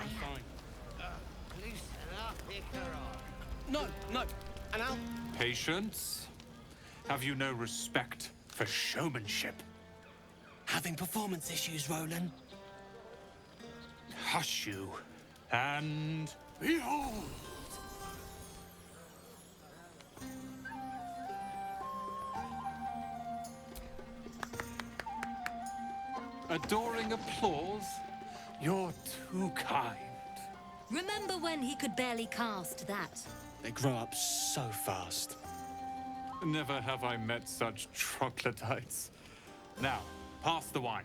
fine. Loosen up, Icarus. No, no. And I'll... Patience? Have you no respect for showmanship? Having performance issues, Roland. Hush you, and behold! Adoring applause? You're too kind. Remember when he could barely cast that? They grow up so fast. Never have I met such troglodytes. Now, pass the wine.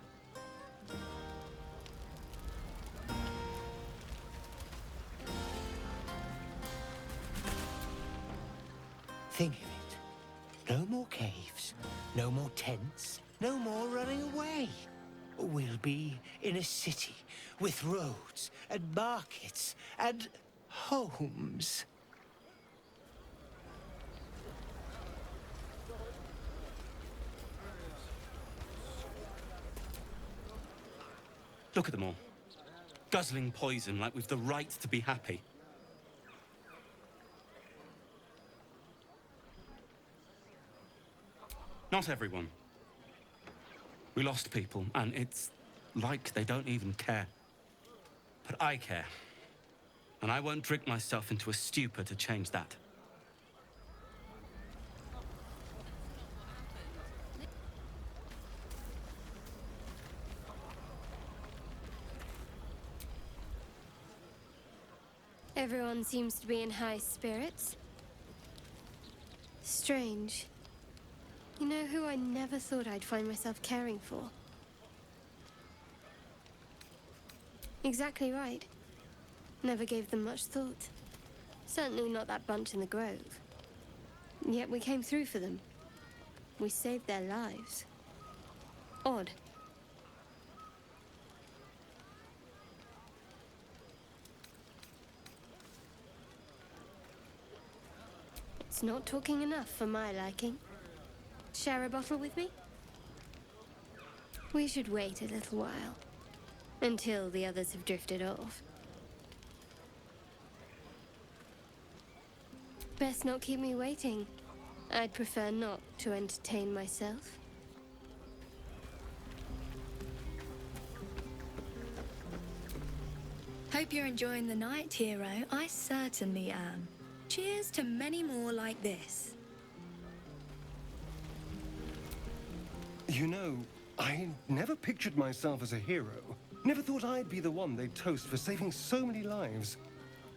Think of it. No more caves, no more tents, no more running away. We'll be in a city with roads and markets and homes. Look at them all. Guzzling poison like we've the right to be happy. Not everyone. We lost people, and it's like they don't even care. But I care. And I won't drink myself into a stupor to change that. Everyone seems to be in high spirits. Strange. You know who I never thought I'd find myself caring for? Exactly right. Never gave them much thought. Certainly not that bunch in the grove. Yet we came through for them. We saved their lives. Odd. It's not talking enough for my liking. Share a bottle with me? We should wait a little while. Until the others have drifted off. Best not keep me waiting. I'd prefer not to entertain myself. Hope you're enjoying the night, hero. I certainly am. Cheers to many more like this. You know, I never pictured myself as a hero. Never thought I'd be the one they'd toast for saving so many lives.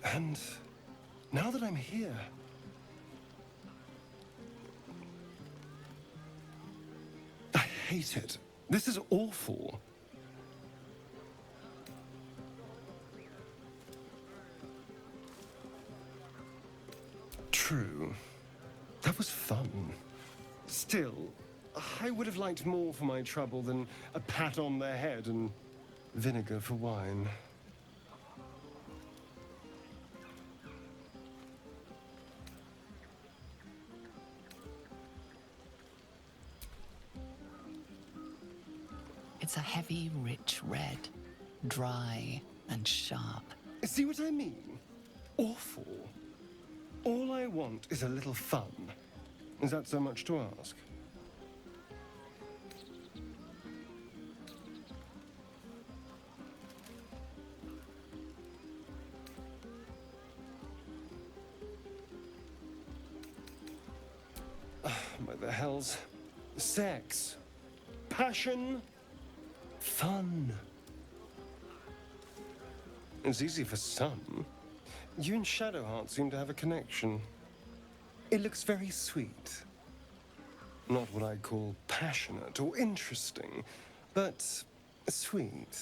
And now that I'm here... I hate it. This is awful. True. That was fun. Still, I would have liked more for my trouble than a pat on the head and vinegar for wine. It's a heavy, rich red, dry and sharp. See what I mean? Awful. All I want is a little fun. Is that so much to ask? By the hells. Sex. Passion. Fun. It's easy for some. You and Shadowheart seem to have a connection. It looks very sweet. Not what I'd call passionate or interesting, but sweet.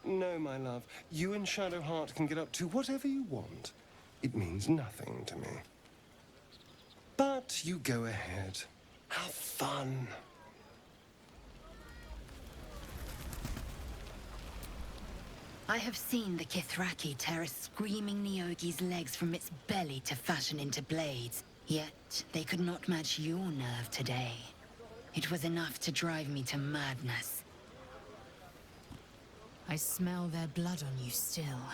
No, my love. You and Shadowheart can get up to whatever you want. It means nothing to me. But you go ahead. Have fun. I have seen the Kithraki tear a screaming Neogi's legs from its belly to fashion into blades. Yet they could not match your nerve today. It was enough to drive me to madness. I smell their blood on you still.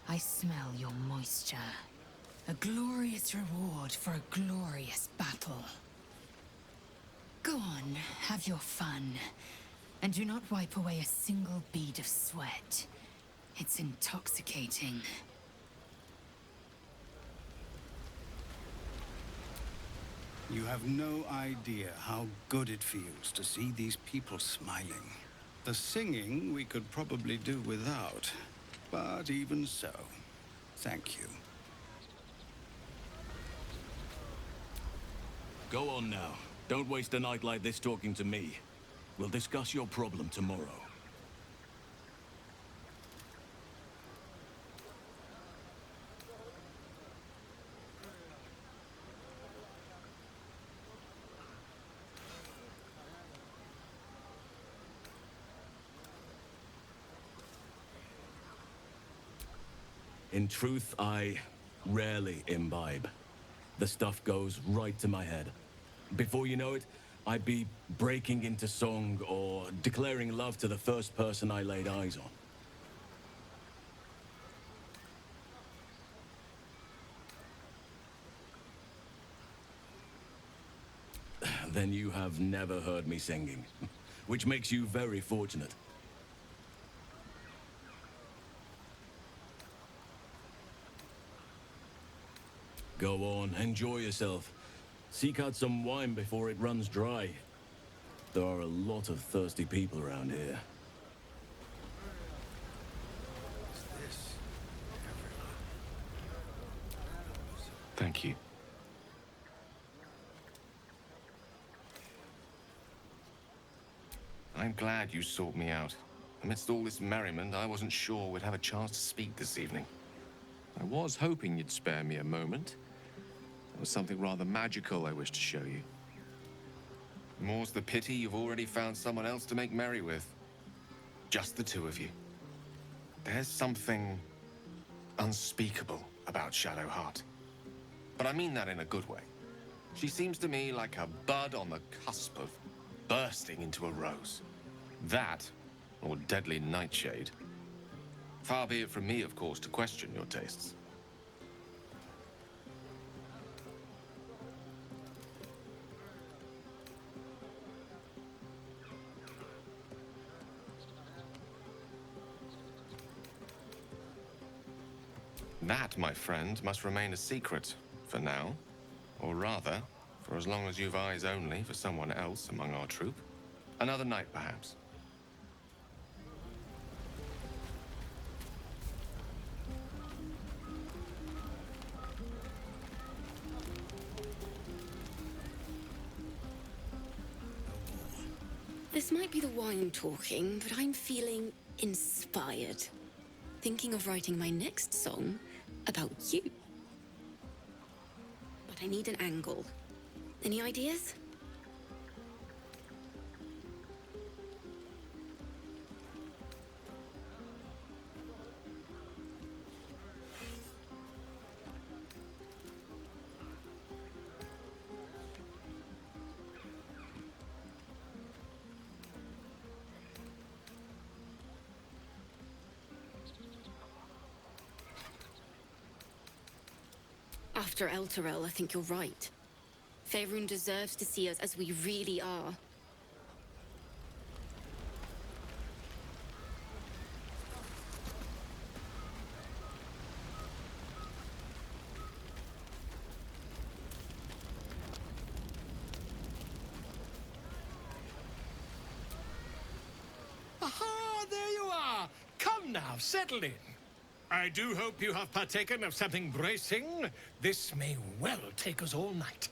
I smell your moisture. A glorious reward for a glorious battle. Go on, have your fun. And do not wipe away a single bead of sweat. It's intoxicating. You have no idea how good it feels to see these people smiling. The singing we could probably do without, but even so, thank you. Go on now. Don't waste a night like this talking to me. We'll discuss your problem tomorrow. In truth, I rarely imbibe. The stuff goes right to my head. Before you know it, I'd be breaking into song or declaring love to the first person I laid eyes on. Then you have never heard me singing, which makes you very fortunate. Go on, enjoy yourself. Seek out some wine before it runs dry. There are a lot of thirsty people around here. Thank you. I'm glad you sought me out. Amidst all this merriment, I wasn't sure we'd have a chance to speak this evening. I was hoping you'd spare me a moment. There was something rather magical I wished to show you. More's the pity you've already found someone else to make merry with. Just the two of you. There's something unspeakable about Shadowheart. But I mean that in a good way. She seems to me like a bud on the cusp of bursting into a rose. That, or deadly nightshade. Far be it from me, of course, to question your tastes. That, my friend, must remain a secret, for now. Or rather, for as long as you've eyes only for someone else among our troop. Another night, perhaps. This might be the wine talking, but I'm feeling inspired. Thinking of writing my next song about you. But I need an angle. Any ideas? After Elturel, I think you're right. Faerun deserves to see us as we really are. Aha! There you are! Come now, settle in. I do hope you have partaken of something bracing. This may well take us all night.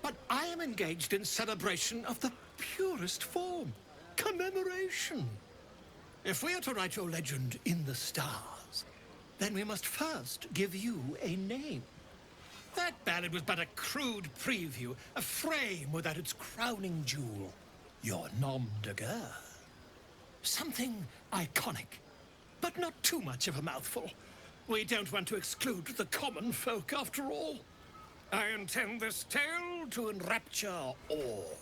But I am engaged in celebration of the purest form. Commemoration. If we are to write your legend in the stars, then we must first give you a name. That ballad was but a crude preview, a frame without its crowning jewel. Your nom de guerre. Something iconic. but not too much of a mouthful. We don't want to exclude the common folk, after all. I intend this tale to enrapture all.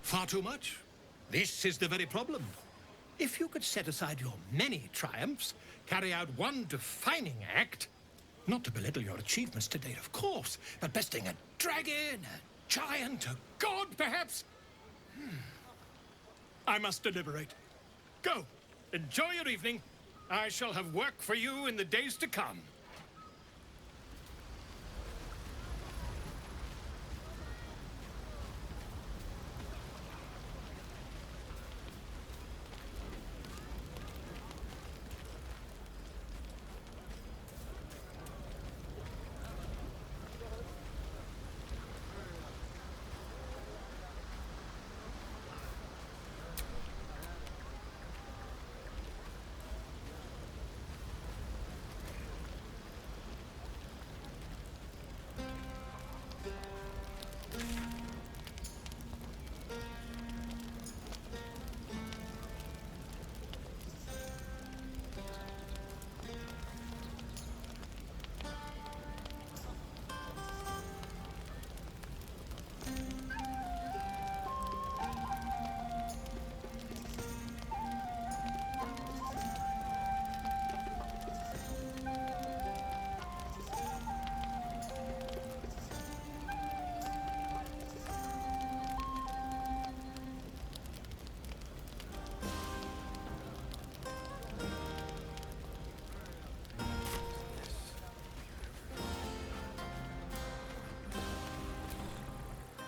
Far too much? This is the very problem. If you could set aside your many triumphs, carry out one defining act, not to belittle your achievements to date, of course, but besting a dragon, a giant, a god, perhaps? I must deliberate. Go. Enjoy your evening. I shall have work for you in the days to come.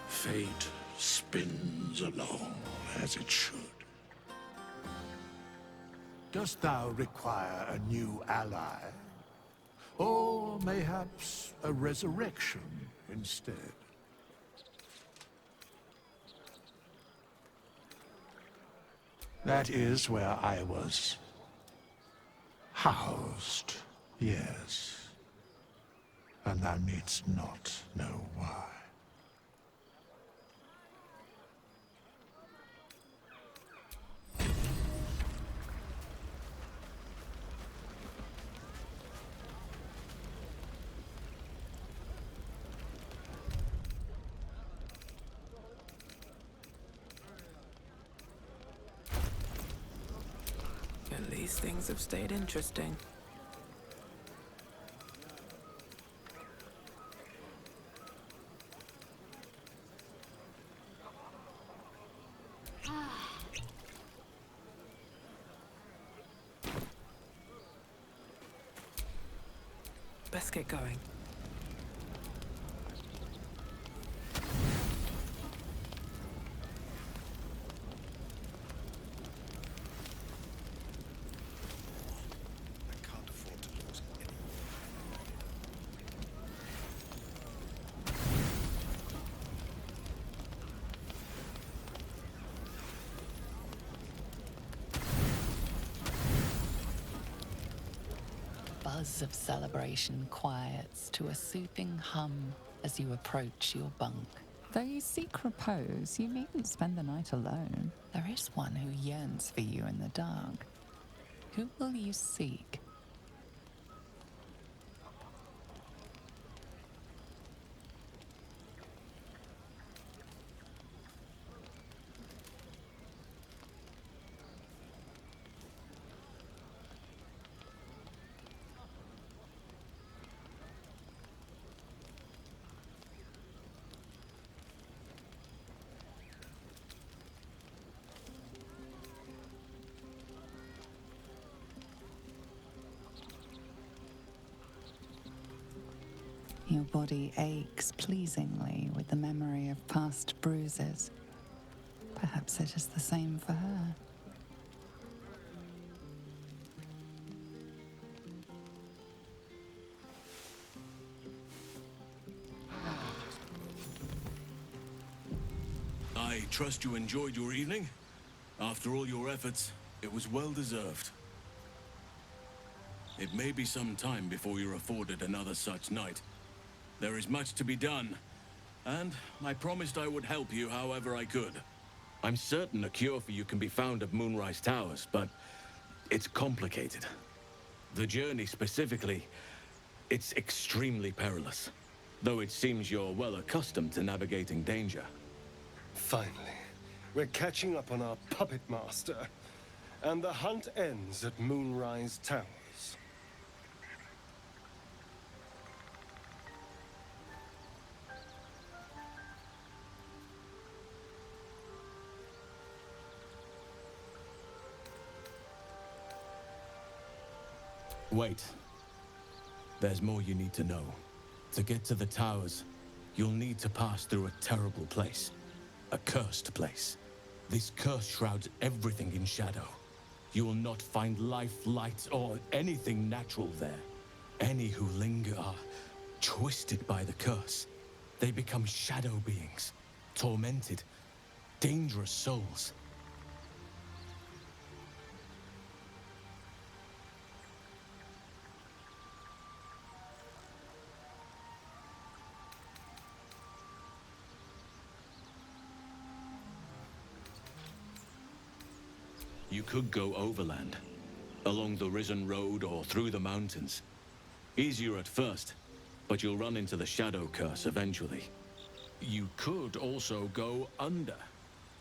Fate spins along as it should. Dost thou require a new ally? Or mayhaps a resurrection instead? That is where I was housed, yes. And thou needst not know why. At least things have stayed interesting. Best get going. Buzz of celebration quiets to a soothing hum as you approach your bunk. Though you seek repose, you needn't spend the night alone. There is one who yearns for you in the dark. Who will you seek? Your body aches pleasingly with the memory of past bruises. Perhaps it is the same for her. trust you enjoyed your evening. After all your efforts, it was well deserved. It may be some time before you're afforded another such night. There is much to be done, and I promised I would help you however I could. I'm certain a cure for you can be found at Moonrise Towers, but it's complicated. The journey specifically, it's extremely perilous, though it seems you're well accustomed to navigating danger. Finally, we're catching up on our puppet master, and the hunt ends at Moonrise Towers. Wait. There's more you need to know. To get to the towers, you'll need to pass through a terrible place. A cursed place. This curse shrouds everything in shadow. You will not find life, light, or anything natural there. Any who linger are twisted by the curse. They become shadow beings, tormented, dangerous souls. You could go overland, along the Risen Road or through the mountains. Easier at first, but you'll run into the Shadow Curse eventually. You could also go under.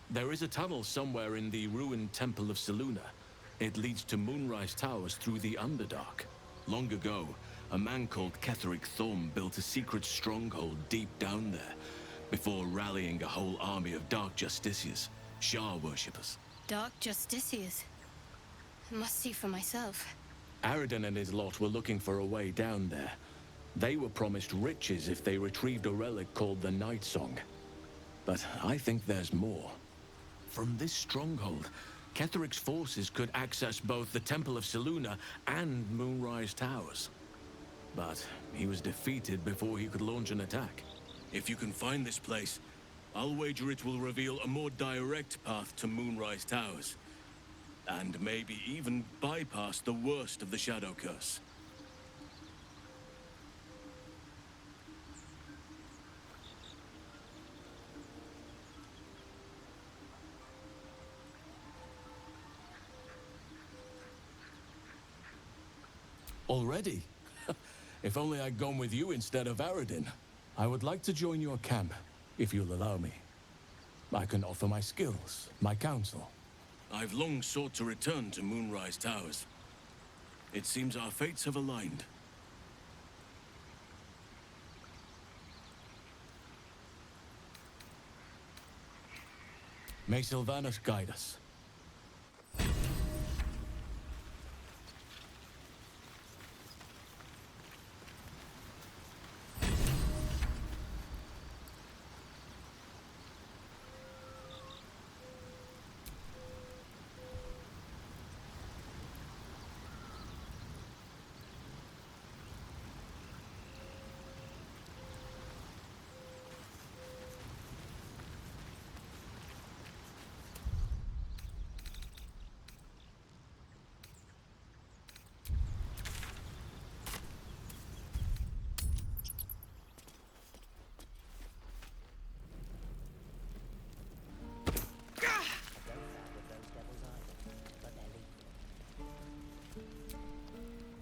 There is a tunnel somewhere in the ruined Temple of Selûne. It leads to Moonrise Towers through the Underdark. Long ago, a man called Ketheric Thorm built a secret stronghold deep down there, before rallying a whole army of Dark Justiciars, Shah worshippers. Dark Justiciars. I must see for myself. Aradin and his lot were looking for a way down there. They were promised riches if they retrieved a relic called the Night Song. But I think there's more. From this stronghold, Ketheric's forces could access both the Temple of Selûne and Moonrise Towers. But he was defeated before he could launch an attack. If you can find this place, I'll wager it will reveal a more direct path to Moonrise Towers. And maybe even bypass the worst of the Shadow Curse. Already? If only I'd gone with you instead of Aradin. I would like to join your camp, if you'll allow me. I can offer my skills, my counsel. I've long sought to return to Moonrise Towers. It seems our fates have aligned. May Sylvanas guide us.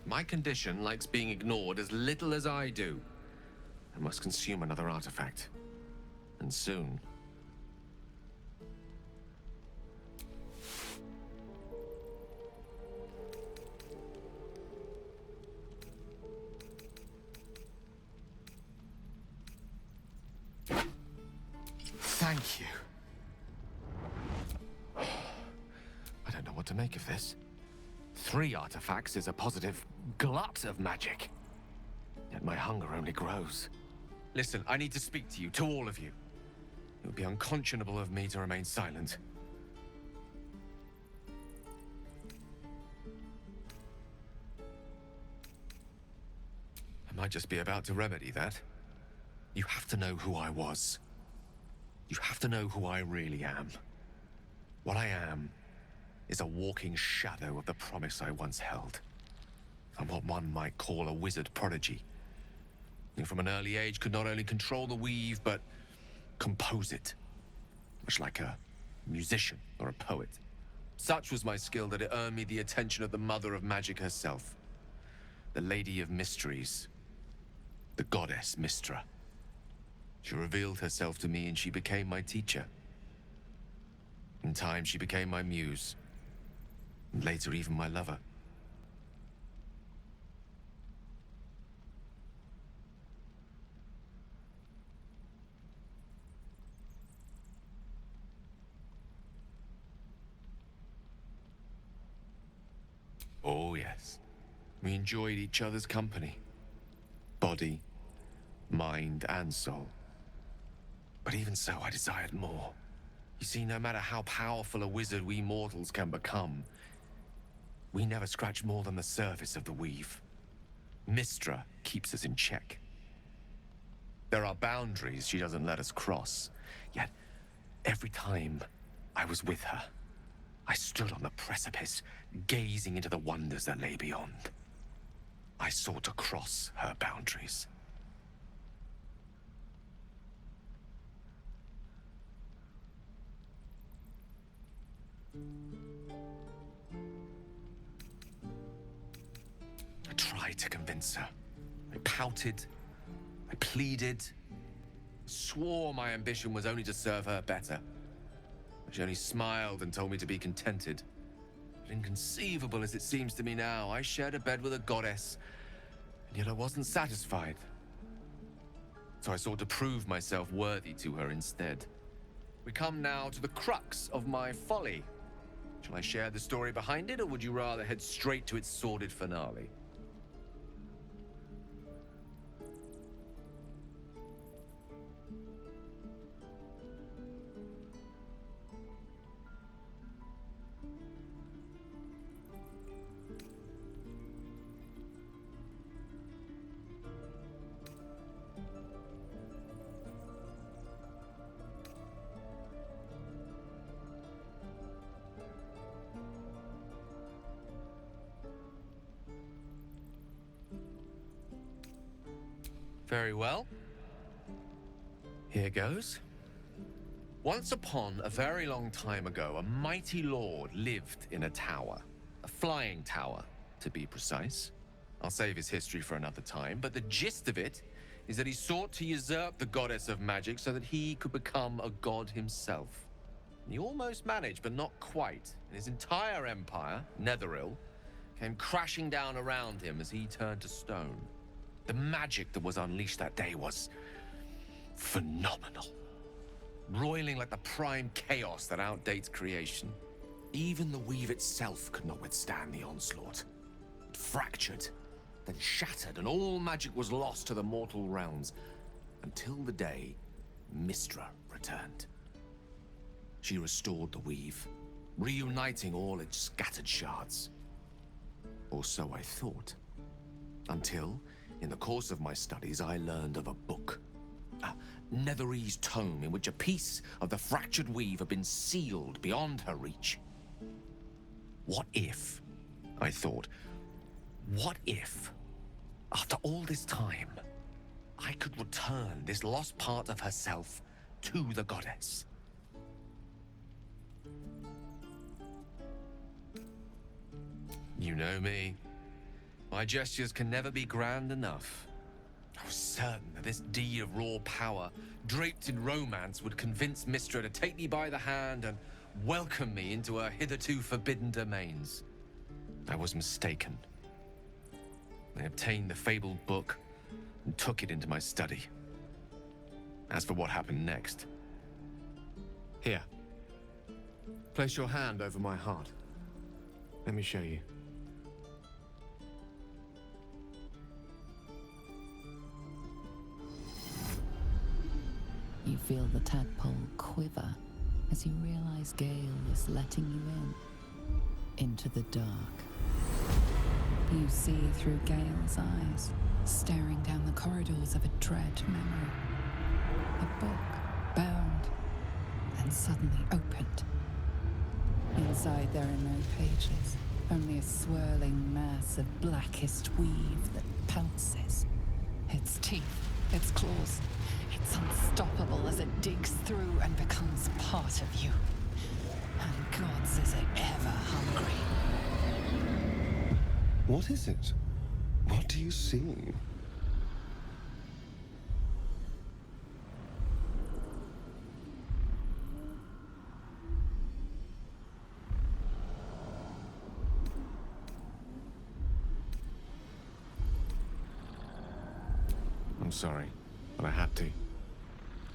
My condition likes being ignored as little as I do. I must consume another artifact. And soon. Thank you. I don't know what to make of this. 3 artifacts is a positive glut of magic. Yet my hunger only grows. Listen, I need to speak to you, to all of you. It would be unconscionable of me to remain silent. I might just be about to remedy that. You have to know who I was. You have to know who I really am. What I am is a walking shadow of the promise I once held. I'm what one might call a wizard prodigy. Who from an early age could not only control the weave, but compose it. Much like a musician or a poet. Such was my skill that it earned me the attention of the mother of magic herself. The Lady of Mysteries. The goddess Mystra. She revealed herself to me and she became my teacher. In time, she became my muse. And later, even my lover. Oh, yes. We enjoyed each other's company. Body, mind, and soul. But even so, I desired more. You see, no matter how powerful a wizard we mortals can become, we never scratch more than the surface of the weave. Mystra keeps us in check. There are boundaries she doesn't let us cross. Yet, every time I was with her, I stood on the precipice, gazing into the wonders that lay beyond. I sought to cross her boundaries. I tried to convince her. I pouted. I pleaded. Swore my ambition was only to serve her better. She only smiled and told me to be contented. But inconceivable as it seems to me now, I shared a bed with a goddess, and yet I wasn't satisfied. So I sought to prove myself worthy to her instead. We come now to the crux of my folly. Shall I share the story behind it, or would you rather head straight to its sordid finale? Very well. Here goes. Once upon a very long time ago, a mighty lord lived in a tower. A flying tower, to be precise. I'll save his history for another time, but the gist of it is that he sought to usurp the goddess of magic so that he could become a god himself. He almost managed, but not quite. And his entire empire, Netheril, came crashing down around him as he turned to stone. The magic that was unleashed that day was phenomenal. Roiling like the prime chaos that outdates creation. Even the weave itself could not withstand the onslaught. It fractured, then shattered, and all magic was lost to the mortal realms. Until the day Mystra returned. She restored the weave, reuniting all its scattered shards. Or so I thought. Until, in the course of my studies, I learned of a book. A Netherese tome in which a piece of the fractured weave had been sealed beyond her reach. What if, I thought, what if, after all this time, I could return this lost part of herself to the goddess? You know me. My gestures can never be grand enough. I was certain that this deed of raw power, draped in romance, would convince Mystra to take me by the hand and welcome me into her hitherto forbidden domains. I was mistaken. I obtained the fabled book and took it into my study. As for what happened next... Here. Place your hand over my heart. Let me show you. You feel the tadpole quiver as you realize Gale is letting you into the dark. You see through Gale's eyes, staring down the corridors of a dread memory. A book bound then suddenly opened. Inside there are no pages, only a swirling mass of blackest weave that pounces. Its teeth, its claws, it's unstoppable as it digs through and becomes part of you. And gods, is it ever hungry. What is it? What do you see? I'm sorry, but I had to.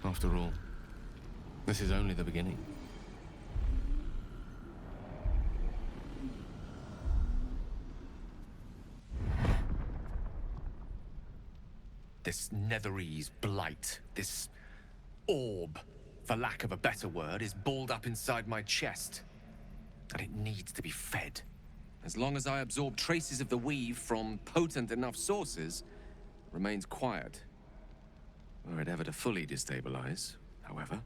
After all, this is only the beginning. This Netherese blight, this orb, for lack of a better word, is balled up inside my chest. And it needs to be fed. As long as I absorb traces of the weave from potent enough sources, it remains quiet. Were it ever to fully destabilize, however.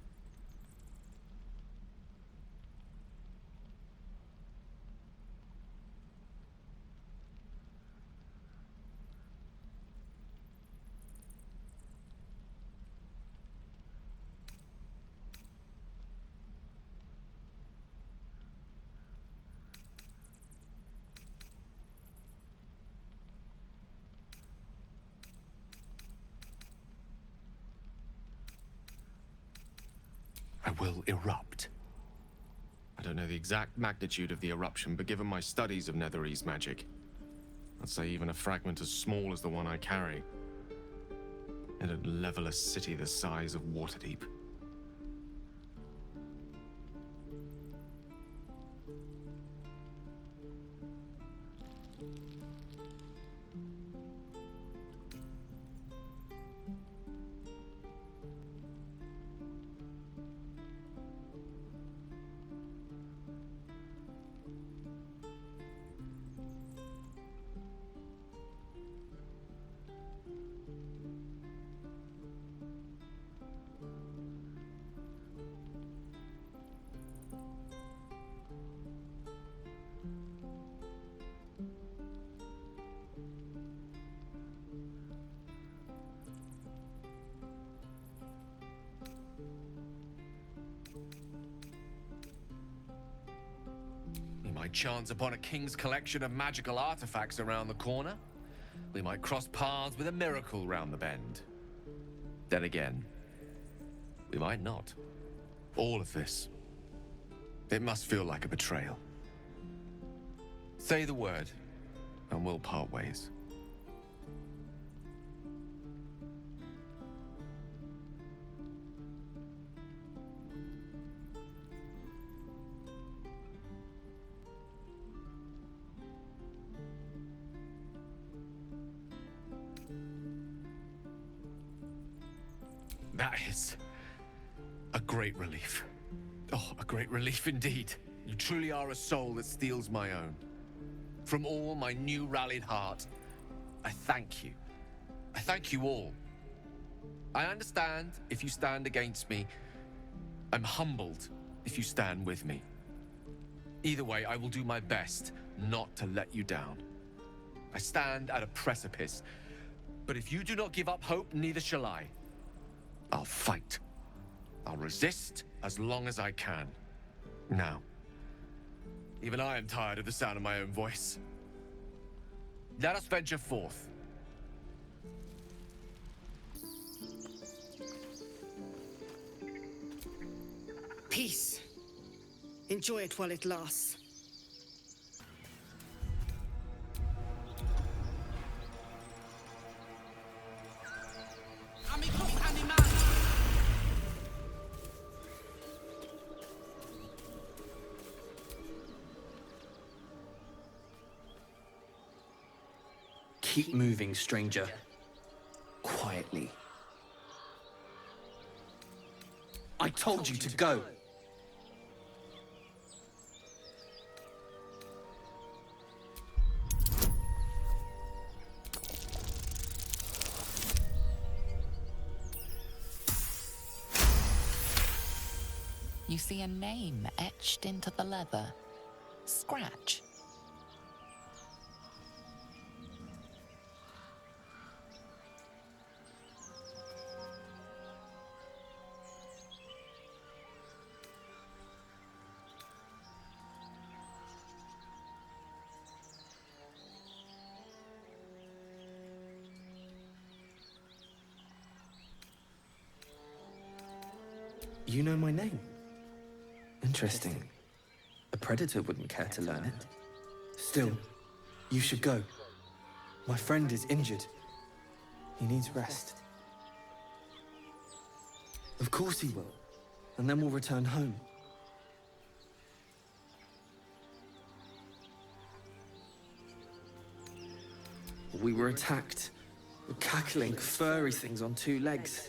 I will erupt. I don't know the exact magnitude of the eruption, but given my studies of Netherese magic, I'd say even a fragment as small as the one I carry, it'd level a city the size of Waterdeep. We might chance upon a king's collection of magical artifacts around the corner. We might cross paths with a miracle round the bend. Then again, we might not. All of this, it must feel like a betrayal. Say the word, and we'll part ways. That is a great relief. Oh, a great relief indeed. You truly are a soul that steals my own. From all my new rallied heart, I thank you. I thank you all. I understand if you stand against me. I'm humbled if you stand with me. Either way, I will do my best not to let you down. I stand at a precipice, but if you do not give up hope, neither shall I. I'll fight. I'll resist as long as I can. Now, even I am tired of the sound of my own voice. Let us venture forth. Peace. Enjoy it while it lasts. Keep moving, stranger. Quietly. I told you to go. You see a name etched into the leather. Scratch. You know my name? Interesting. A predator wouldn't care to learn it. Still, you should go. My friend is injured. He needs rest. Of course he will. And then we'll return home. We were attacked. Cackling, furry things on two legs.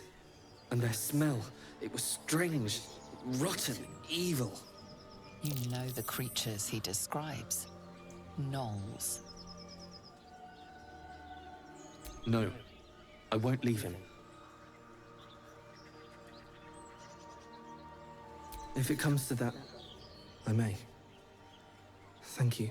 And their smell, it was strange, rotten, evil. You know the creatures he describes. Gnolls. No, I won't leave him. If it comes to that, I may. Thank you.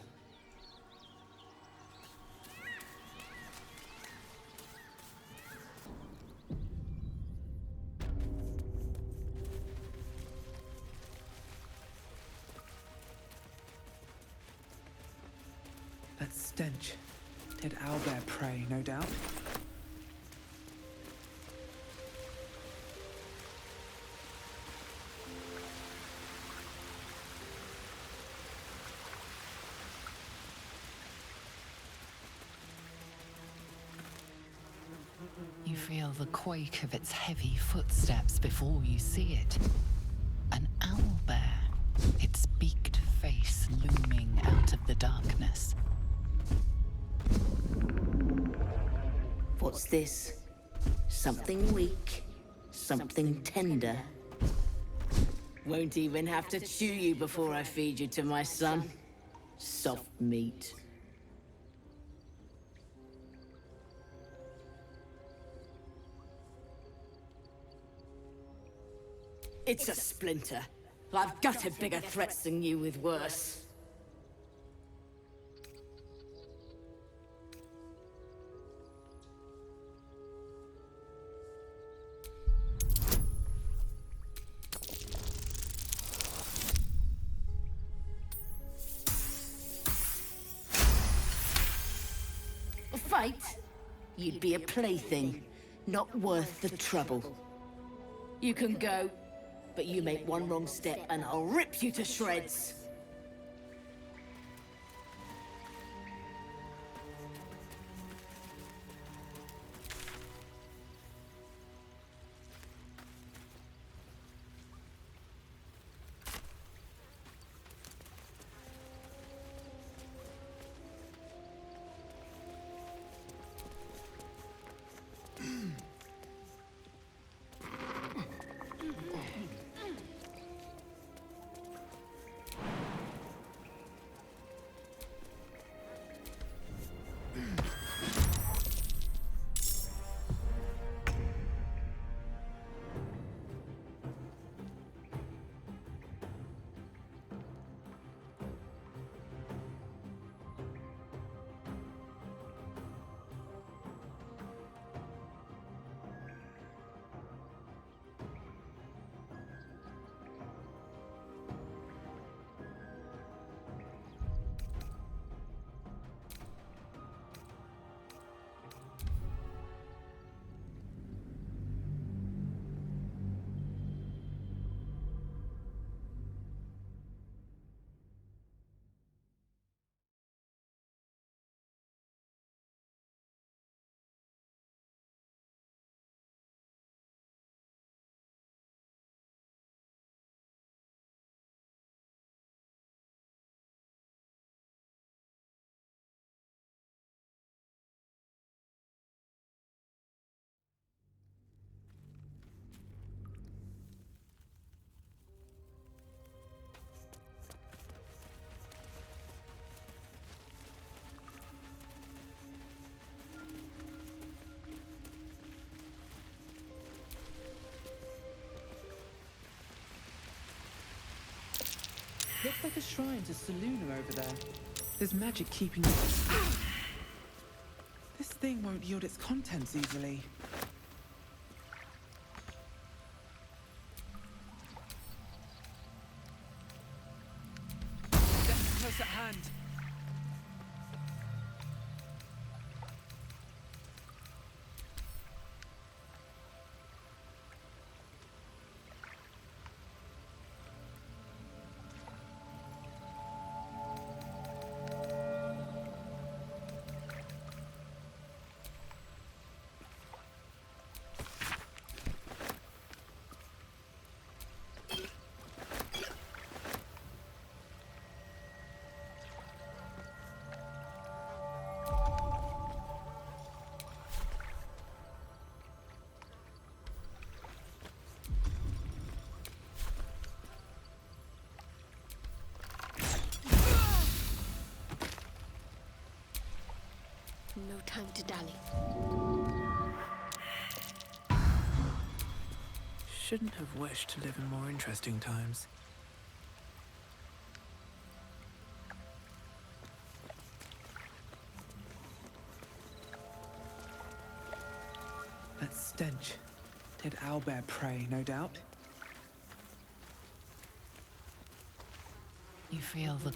That stench. Did owlbear prey, no doubt? You feel the quake of its heavy footsteps before you see it. An owlbear, its beaked face looming out of the darkness. What's this? Something weak, something tender. Won't even have to chew you before I feed you to my son. Soft meat. It's a splinter. I've gutted bigger threats than you with worse. A fight? You'd be a plaything, not worth the trouble. You can go, but you make one wrong step and I'll rip you to shreds. Looks like a shrine to Saluna over there. There's magic keeping... This thing won't yield its contents easily. Death close at hand. No time to dally. Shouldn't have wished to live in more interesting times. That stench. Did owlbear prey, no doubt? You feel the